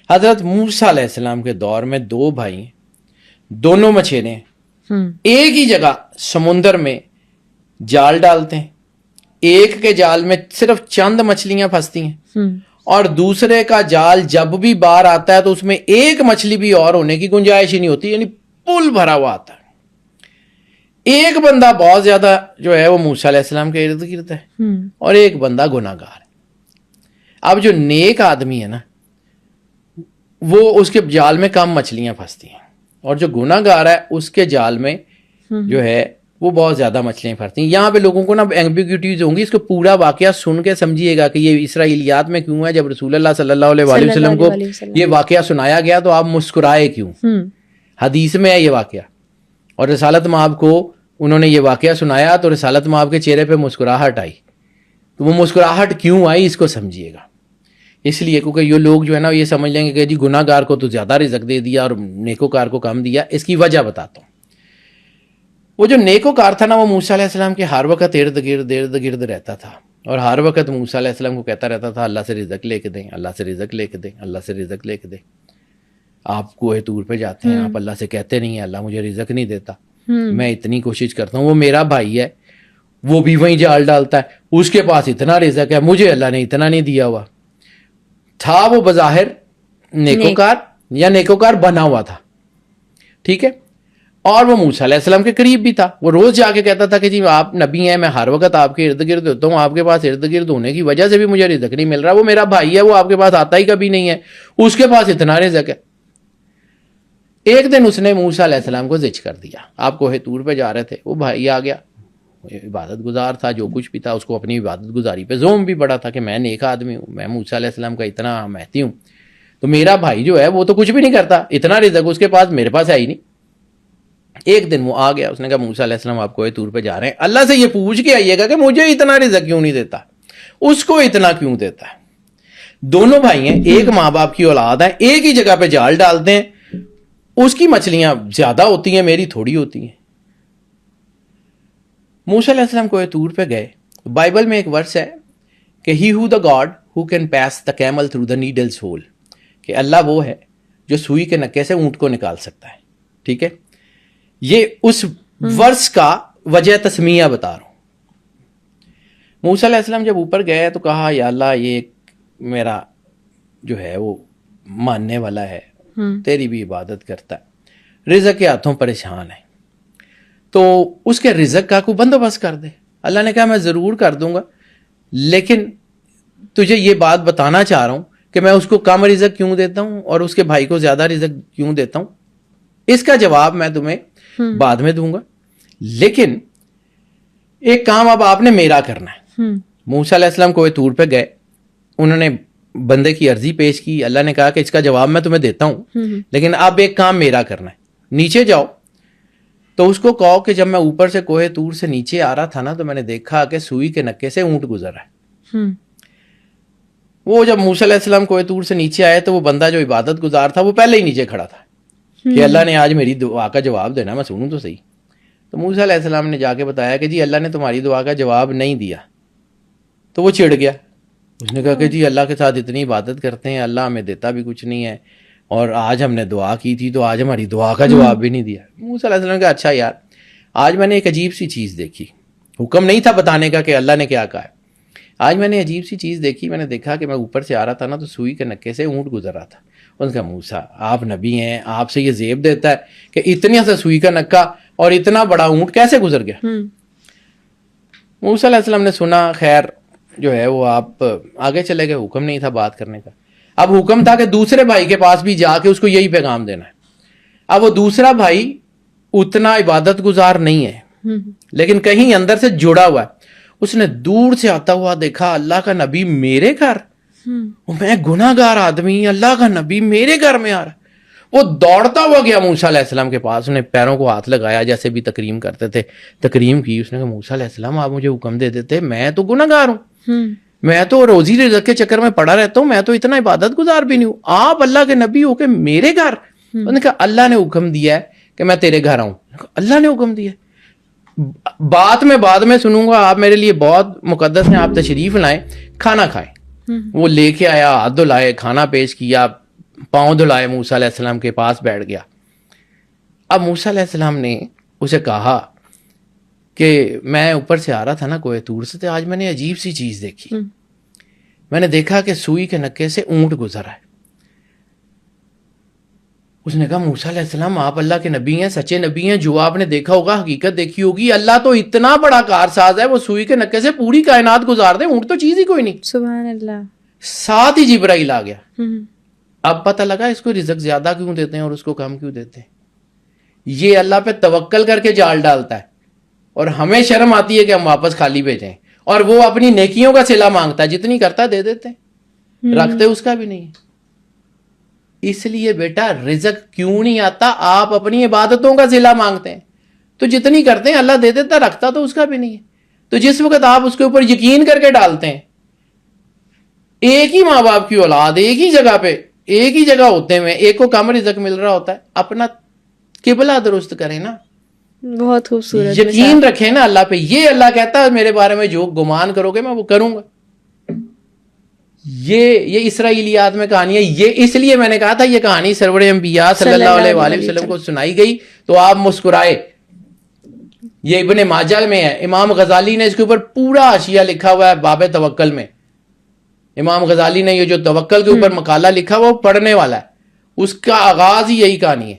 حضرت موسیٰ علیہ السلام کے دور میں 2 بھائی ہیں, دونوں مچھیرے ہیں, ایک ہی جگہ سمندر میں جال ڈالتے ہیں, ایک کے جال میں صرف چند مچھلیاں پھنستی ہیں اور دوسرے کا جال جب بھی باہر آتا ہے تو اس میں ایک مچھلی بھی اور ہونے کی گنجائش ہی نہیں ہوتی, یعنی پل بھرا ہوا آتا ہے. ایک بندہ بہت زیادہ جو ہے وہ موسیٰ علیہ السلام کے ارد گرد ہے اور ایک بندہ گناہ گار ہے. اب جو نیک آدمی ہے نا وہ اس کے جال میں کم مچھلیاں پھنستی ہیں, اور جو گناہ گار ہے اس کے جال میں جو ہے وہ بہت زیادہ مچھلیاں پھنستی ہیں. یہاں پہ لوگوں کو نا ایمبیگوٹیز ہوں گی, اس کو پورا واقعہ سن کے سمجھیے گا کہ یہ اسرائیلیات میں کیوں ہے. جب رسول اللہ صلی اللہ علیہ وآلہ وسلم کو یہ واقعہ سنایا گیا تو آپ مسکرائے کیوں؟ حدیث میں ہے یہ واقعہ, اور رسالت مآب کو انہوں نے یہ واقعہ سنایا تو رسالت مآب کے چہرے پہ مسکراہٹ آئی. تو وہ مسکراہٹ کیوں آئی اس کو سمجھیے گا. اس لیے کیونکہ یہ لوگ جو ہے نا یہ سمجھ لیں گے کہ جی گناہ گار کو تو زیادہ رزق دے دیا اور نیکوکار کو کم دیا. اس کی وجہ بتاتا ہوں. وہ جو نیکوکار تھا نا وہ موسیٰ علیہ السلام کے ہر وقت ارد گرد رہتا تھا, اور ہر وقت موسیٰ علیہ السلام کو کہتا رہتا تھا اللہ سے رزق لے کے دیں, اللہ سے رزق لے کے دیں, اللہ سے رزق لے کے دیں. آپ کوہ طور پہ جاتے ہیں, آپ اللہ سے کہتے نہیں ہیں اللہ مجھے رزق نہیں دیتا, میں اتنی کوشش کرتا ہوں. وہ میرا بھائی ہے, وہ بھی وہیں جال ڈالتا ہے, اس کے پاس اتنا رزق ہے, مجھے اللہ نے اتنا نہیں دیا ہوا. تھا وہ بظاہر نیکوکار یا نیکوکار بنا ہوا تھا, ٹھیک ہے, اور وہ موسیٰ علیہ السلام کے قریب بھی تھا. وہ روز جا کے کہتا تھا کہ جی آپ نبی ہیں, میں ہر وقت آپ کے ارد گرد ہوتا ہوں, آپ کے پاس ارد گرد ہونے کی وجہ سے بھی مجھے رزق نہیں مل رہا. وہ میرا بھائی ہے, وہ آپ کے پاس آتا ہی کبھی نہیں ہے, اس کے پاس اتنا رزق ہے. ایک دن اس نے موسیٰ علیہ السلام کو زج کر دیا. آپ کوہ طور پہ جا رہے تھے, وہ بھائی آ گیا, عبادت گزار تھا, جو کچھ بھی تھا اس کو اپنی عبادت گزاری پہ زوم بھی بڑا تھا کہ میں نیک آدمی ہوں, میں موسیٰ علیہ السلام کا اتنا مہتی ہوں. تو میرا بھائی جو ہے وہ تو کچھ بھی نہیں کرتا, اتنا رزق اس کے پاس, میرے پاس ہے ہی نہیں. ایک دن وہ آ گیا, اس نے کہا موسیٰ علیہ السلام آپ کوہ طور پہ جا رہے ہیں, اللہ سے یہ پوچھ کے آئیے گا کہ مجھے اتنا رزق کیوں نہیں دیتا, اس کو اتنا کیوں دیتا ہے. دونوں بھائی ہیں, ایک ماں باپ کی اولاد ہے, ایک ہی جگہ پہ جال ڈالتے ہیں, اس کی مچھلیاں زیادہ ہوتی ہیں, میری تھوڑی ہوتی ہیں. موسیٰ علیہ السلام کوہ طور پہ گئے. بائبل میں ایک ورس ہے کہ he who the God who can pass the camel through the needles hole, کہ اللہ وہ ہے جو سوئی کے نکے سے اونٹ کو نکال سکتا ہے. ٹھیک ہے, یہ اس ورس کا وجہ تسمیہ بتا رہا ہوں. موسیٰ علیہ السلام جب اوپر گئے تو کہا یا اللہ یہ میرا جو ہے وہ ماننے والا ہے, تیری بھی عبادت کرتا ہے, رزق کے ہاتھوں پریشان ہے, تو اس کے رزق کا کوئی بندوبست کر دے. اللہ نے کہا میں ضرور کر دوں گا, لیکن تجھے یہ بات بتانا چاہ رہا ہوں کہ میں اس کو کم رزق کیوں دیتا ہوں اور اس کے بھائی کو زیادہ رزق کیوں دیتا ہوں. اس کا جواب میں تمہیں بعد میں دوں گا, لیکن ایک کام اب آپ نے میرا کرنا ہے. موسیٰ علیہ السلام کوہ طور پہ گئے, انہوں نے بندے کی عرضی پیش کی. اللہ نے کہا کہ اس کا جواب میں تمہیں دیتا ہوں, لیکن اب ایک کام میرا کرنا ہے. نیچے جاؤ, تو اس کو کہو کہ جب میں اوپر سے کوہ طور سے نیچے آ رہا تھا نا تو میں نے دیکھا کہ سوئی کے نکے سے اونٹ گزر رہا ہے. وہ جب موسیٰ علیہ السلام کوہ طور سے نیچے آئے تو وہ بندہ جو عبادت گزار تھا وہ پہلے ہی نیچے کھڑا تھا کہ اللہ نے آج میری دعا کا جواب دینا, میں سنوں تو صحیح. تو موسیٰ علیہ السلام نے جا کے بتایا کہ جی اللہ نے تمہاری دعا کا جواب نہیں دیا. تو وہ چڑ گیا. اس نے کہا کہ جی اللہ کے ساتھ اتنی عبادت کرتے ہیں, اللہ ہمیں دیتا بھی کچھ نہیں ہے, اور آج ہم نے دعا کی تھی تو آج ہماری دعا کا جواب بھی نہیں دیا. موسیٰ علیہ السلام نے کہا اچھا یار, آج میں نے ایک عجیب سی چیز دیکھی. حکم نہیں تھا بتانے کا کہ اللہ نے کیا کہا ہے. آج میں نے عجیب سی چیز دیکھی. میں نے دیکھا کہ میں اوپر سے آ رہا تھا نا تو سوئی کے نکے سے اونٹ گزر رہا تھا. ان کا موسیٰ آپ نبی ہیں, آپ سے یہ زیب دیتا ہے کہ اتنی سے سوئی کا نکا اور اتنا بڑا اونٹ کیسے گزر گیا. موسیٰ علیہ السلام نے سنا, خیر جو ہے وہ آپ آگے چلے گئے. حکم نہیں تھا بات کرنے کا. اب حکم تھا کہ دوسرے بھائی کے پاس بھی جا کے اس کو یہی پیغام دینا ہے. اب وہ دوسرا بھائی اتنا عبادت گزار نہیں ہے, لیکن کہیں اندر سے جڑا ہوا ہے. اس نے دور سے آتا ہوا دیکھا اللہ کا نبی میرے گھر, میں گناہ گار آدمی, اللہ کا نبی میرے گھر میں آ رہا. وہ دوڑتا ہوا گیا موسیٰ علیہ السلام کے پاس. انہیں پیروں کو ہاتھ لگایا جیسے بھی تکریم کرتے تھے, تکریم کی. اس نے کہا موسیٰ علیہ السلام آپ مجھے حکم دے دیتے, میں تو گناہ گار ہوں, میں تو روزی رزق کے چکر میں پڑا رہتا ہوں, میں تو اتنا عبادت گزار بھی نہیں ہوں, آپ اللہ کے نبی ہو کے میرے گھر. انہوں نے کہا اللہ نے حکم دیا ہے کہ میں تیرے گھر آؤں. اللہ نے حکم دیا, بات میں بعد میں سنوں گا, آپ میرے لیے بہت مقدس ہیں, آپ تشریف لائیں, کھانا کھائیں. وہ لے کے آیا, ہاتھ دھلائے, کھانا پیش کیا, پاؤں دھلائے موسیٰ علیہ السلام کے پاس بیٹھ گیا. اب موسیٰ علیہ السلام نے اسے کہا کہ میں اوپر سے آ رہا تھا نا کوہ طور سے، تو آج میں نے عجیب سی چیز دیکھی. میں نے دیکھا کہ سوئی کے نکے سے اونٹ گزرا ہے. اس نے کہا موسیٰ علیہ السلام آپ اللہ کے نبی ہیں، سچے نبی ہیں، جو آپ نے دیکھا ہوگا حقیقت دیکھی ہوگی. اللہ تو اتنا بڑا کارساز ہے، وہ سوئی کے نکے سے پوری کائنات گزار دے، اونٹ تو چیز ہی کوئی نہیں. سبحان اللہ. ساتھ ہی جبرائیل آ گیا. اب پتہ لگا اس کو رزق زیادہ کیوں دیتے ہیں اور اس کو کم کیوں دیتے ہیں. یہ اللہ پہ توکل کر کے جال ڈالتا ہے، اور ہمیں شرم آتی ہے کہ ہم واپس خالی بھیجیں، اور وہ اپنی نیکیوں کا صلہ مانگتا ہے، جتنی کرتا دے دیتے ہیں، رکھتے اس کا بھی نہیں. اس لیے بیٹا رزق کیوں نہیں آتا؟ آپ اپنی عبادتوں کا صلہ مانگتے ہیں، تو جتنی کرتے ہیں اللہ دے دیتا، رکھتا تو اس کا بھی نہیں ہے. تو جس وقت آپ اس کے اوپر یقین کر کے ڈالتے ہیں، ایک ہی ماں باپ کی اولاد، ایک ہی جگہ پہ، ایک ہی جگہ ہوتے ہیں، ایک کو کم رزق مل رہا ہوتا ہے، اپنا قبلہ درست کریں نا، بہت خوبصورت یقین رکھیں نا اللہ پہ. یہ اللہ کہتا ہے میرے بارے میں جو گمان کرو گے میں وہ کروں گا. یہ اسرائیلیات میں کہانی ہے. یہ اس لیے میں نے کہا تھا یہ کہانی سرور انبیاء صلی اللہ علیہ وآلہ وسلم کو سنائی گئی تو آپ مسکرائے. یہ ابن ماجہ میں ہے. امام غزالی نے اس کے اوپر پورا حاشیہ لکھا ہوا ہے باب توکل میں. امام غزالی نے یہ جو توکل کے اوپر مقالہ لکھا وہ پڑھنے والا ہے، اس کا آغاز ہی یہی کہانی ہے.